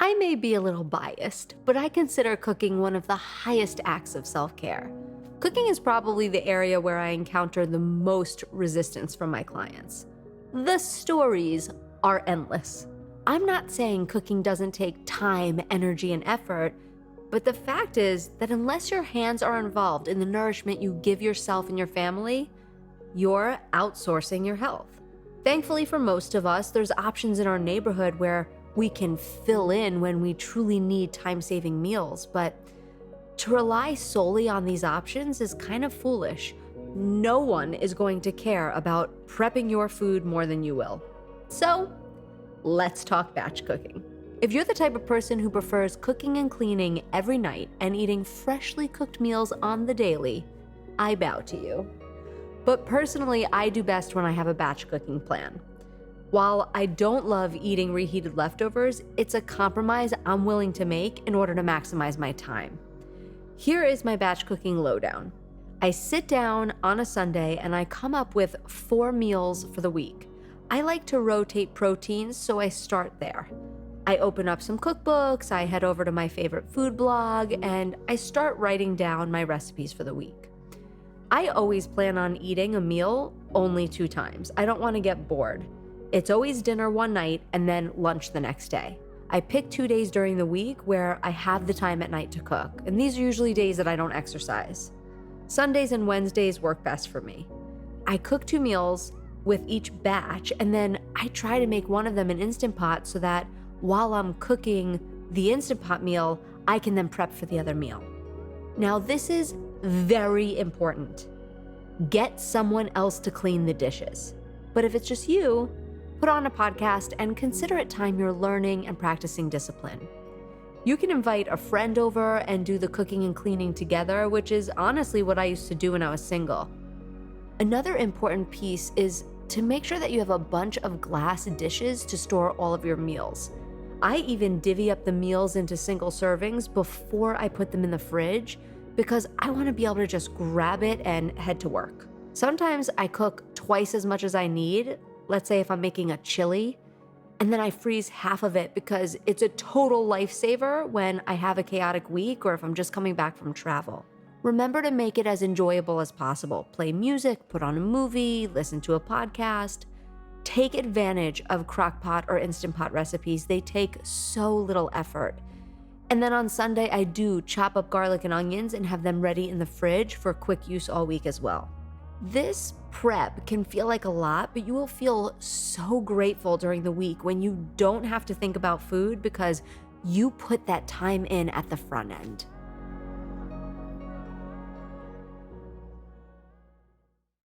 I may be a little biased, but I consider cooking one of the highest acts of self-care. Cooking is probably the area where I encounter the most resistance from my clients. The stories are endless. I'm not saying cooking doesn't take time, energy, and effort, but the fact is that unless your hands are involved in the nourishment you give yourself and your family, you're outsourcing your health. Thankfully for most of us, there's options in our neighborhood where we can fill in when we truly need time-saving meals, but to rely solely on these options is kind of foolish. No one is going to care about prepping your food more than you will. So, let's talk batch cooking. If you're the type of person who prefers cooking and cleaning every night and eating freshly cooked meals on the daily, I bow to you. But personally, I do best when I have a batch cooking plan. While I don't love eating reheated leftovers, it's a compromise I'm willing to make in order to maximize my time. Here is my batch cooking lowdown. I sit down on a Sunday and I come up with 4 meals for the week. I like to rotate proteins, so I start there. I open up some cookbooks, I head over to my favorite food blog, and I start writing down my recipes for the week. I always plan on eating a meal only 2 times. I don't want to get bored. It's always dinner one night and then lunch the next day. I pick 2 days during the week where I have the time at night to cook, and these are usually days that I don't exercise. Sundays and Wednesdays work best for me. I cook 2 meals with each batch, and then I try to make one of them an Instant Pot so that while I'm cooking the Instant Pot meal, I can then prep for the other meal. Now, this is very important. Get someone else to clean the dishes. But if it's just you, put on a podcast and consider it time you're learning and practicing discipline. You can invite a friend over and do the cooking and cleaning together, which is honestly what I used to do when I was single. Another important piece is to make sure that you have a bunch of glass dishes to store all of your meals. I even divvy up the meals into single servings before I put them in the fridge because I want to be able to just grab it and head to work. Sometimes I cook twice as much as I need. Let's say if I'm making a chili, and then I freeze half of it because it's a total lifesaver when I have a chaotic week or if I'm just coming back from travel. Remember to make it as enjoyable as possible. Play music, put on a movie, listen to a podcast. Take advantage of Crock-Pot or Instant Pot recipes. They take so little effort. And then on Sunday, I do chop up garlic and onions and have them ready in the fridge for quick use all week as well. This prep can feel like a lot, but you will feel so grateful during the week when you don't have to think about food because you put that time in at the front end.